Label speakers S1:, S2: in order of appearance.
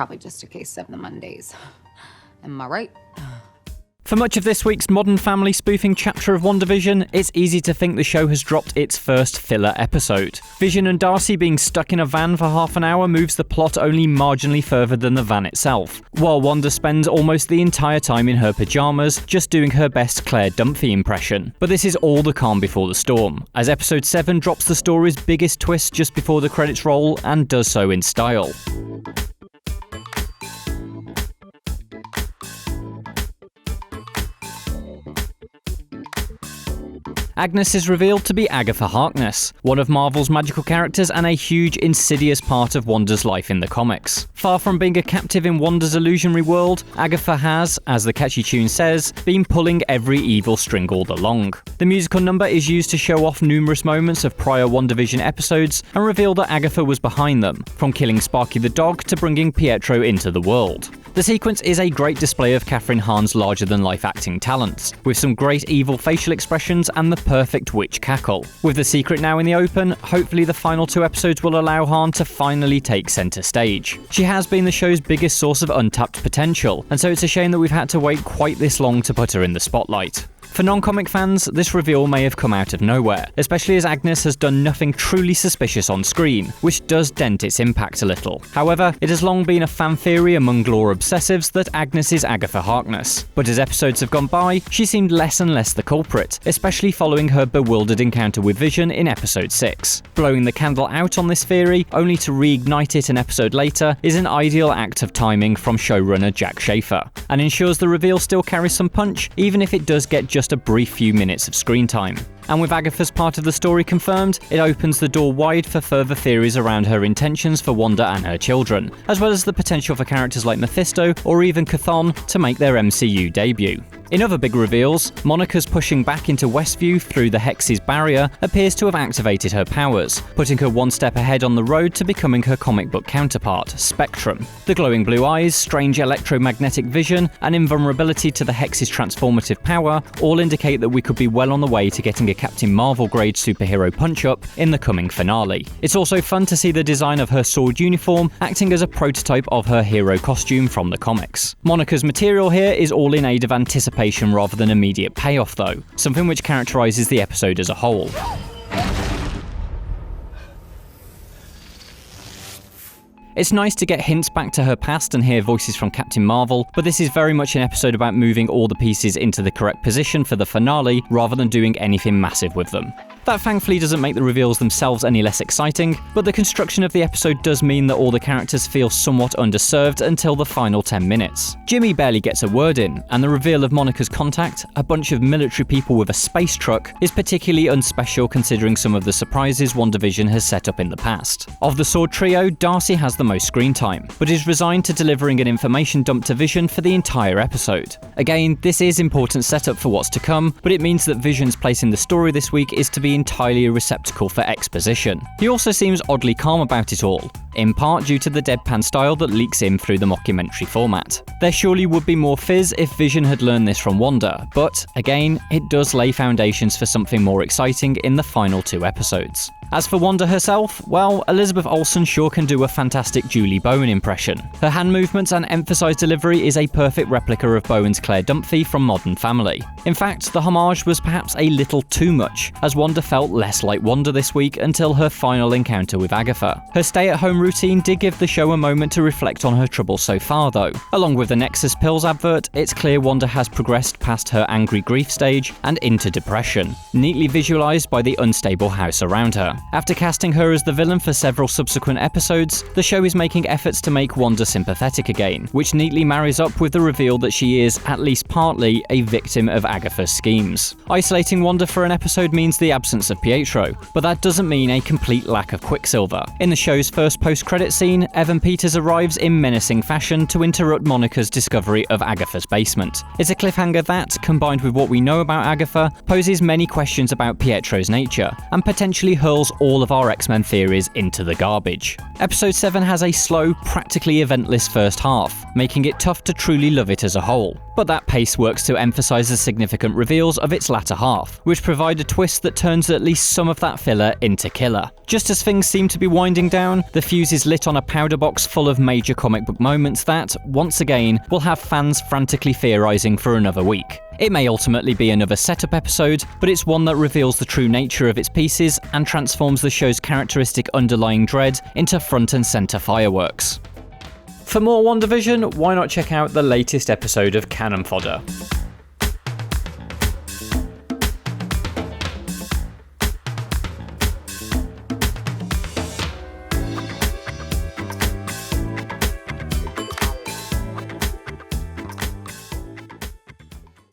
S1: probably just a case of the Mondays. Am I right?
S2: For much of this week's Modern Family spoofing chapter of WandaVision, it's easy to think the show has dropped its first filler episode. Vision and Darcy being stuck in a van for half an hour moves the plot only marginally further than the van itself, while Wanda spends almost the entire time in her pyjamas, just doing her best Claire Dunphy impression. But this is all the calm before the storm, as episode 7 drops the story's biggest twist just before the credits roll, and does so in style. Agnes is revealed to be Agatha Harkness, one of Marvel's magical characters and a huge, insidious part of Wanda's life in the comics. Far from being a captive in Wanda's illusionary world, Agatha has, as the catchy tune says, been pulling every evil string all along. The musical number is used to show off numerous moments of prior WandaVision episodes and reveal that Agatha was behind them, from killing Sparky the dog to bringing Pietro into the world. The sequence is a great display of Kathryn Hahn's larger-than-life acting talents, with some great evil facial expressions and the perfect witch cackle. With the secret now in the open, hopefully the final 2 episodes will allow Hahn to finally take centre stage. She has been the show's biggest source of untapped potential, and so it's a shame that we've had to wait quite this long to put her in the spotlight. For non-comic fans, this reveal may have come out of nowhere, especially as Agnes has done nothing truly suspicious on screen, which does dent its impact a little. However, it has long been a fan theory among lore obsessives that Agnes is Agatha Harkness, but as episodes have gone by, she seemed less and less the culprit, especially following her bewildered encounter with Vision in episode 6. Blowing the candle out on this theory, only to reignite it an episode later, is an ideal act of timing from showrunner Jack Schaefer, and ensures the reveal still carries some punch, even if it does get just a brief few minutes of screen time. And with Agatha's part of the story confirmed, it opens the door wide for further theories around her intentions for Wanda and her children, as well as the potential for characters like Mephisto or even Chthon to make their MCU debut. In other big reveals, Monica's pushing back into Westview through the Hex'S barrier appears to have activated her powers, putting her one step ahead on the road to becoming her comic book counterpart, Spectrum. The glowing blue eyes, strange electromagnetic vision, and invulnerability to the Hex'S transformative power all indicate that we could be well on the way to getting a Captain Marvel-grade superhero punch-up in the coming finale. It's also fun to see the design of her sword uniform acting as a prototype of her hero costume from the comics. Monica's material here is all in aid of anticipation rather than immediate payoff though, something which characterizes the episode as a whole. It's nice to get hints back to her past and hear voices from Captain Marvel, but this is very much an episode about moving all the pieces into the correct position for the finale rather than doing anything massive with them. That thankfully doesn't make the reveals themselves any less exciting, but the construction of the episode does mean that all the characters feel somewhat underserved until the final 10 minutes. Jimmy barely gets a word in, and the reveal of Monica's contact, a bunch of military people with a space truck, is particularly unspecial considering some of the surprises WandaVision has set up in the past. Of the sword trio, Darcy has the most screen time, but is resigned to delivering an information dump to Vision for the entire episode. Again, this is important setup for what's to come, but it means that Vision's place in the story this week is to be entirely a receptacle for exposition. He also seems oddly calm about it all, in part due to the deadpan style that leaks in through the mockumentary format. There surely would be more fizz if Vision had learned this from Wanda, but again, it does lay foundations for something more exciting in the final 2 episodes. As for Wanda herself, well, Elizabeth Olsen sure can do a fantastic Julie Bowen impression. Her hand movements and emphasised delivery is a perfect replica of Bowen's Claire Dunphy from Modern Family. In fact, the homage was perhaps a little too much, as Wanda felt less like Wanda this week until her final encounter with Agatha. Her stay-at-home routine did give the show a moment to reflect on her troubles so far though. Along with the Nexus Pills advert, it's clear Wanda has progressed past her angry grief stage and into depression, neatly visualised by the unstable house around her. After casting her as the villain for several subsequent episodes, the show is making efforts to make Wanda sympathetic again, which neatly marries up with the reveal that she is, at least partly, a victim of Agatha's schemes. Isolating Wanda for an episode means the absence of Pietro, but that doesn't mean a complete lack of Quicksilver. In the show's first post-credit scene, Evan Peters arrives in menacing fashion to interrupt Monica's discovery of Agatha's basement. It's a cliffhanger that, combined with what we know about Agatha, poses many questions about Pietro's nature, and potentially hurls all of our X-Men theories into the garbage. Episode 7 has a slow, practically eventless first half, making it tough to truly love it as a whole. But that pace works to emphasise the significant reveals of its latter half, which provide a twist that turns at least some of that filler into killer. Just as things seem to be winding down, the few fuse is lit on a powder box full of major comic book moments that, once again, will have fans frantically theorizing for another week. It may ultimately be another setup episode, but it's one that reveals the true nature of its pieces and transforms the show's characteristic underlying dread into front and center fireworks. For more WandaVision, why not check out the latest episode of Cannon Fodder?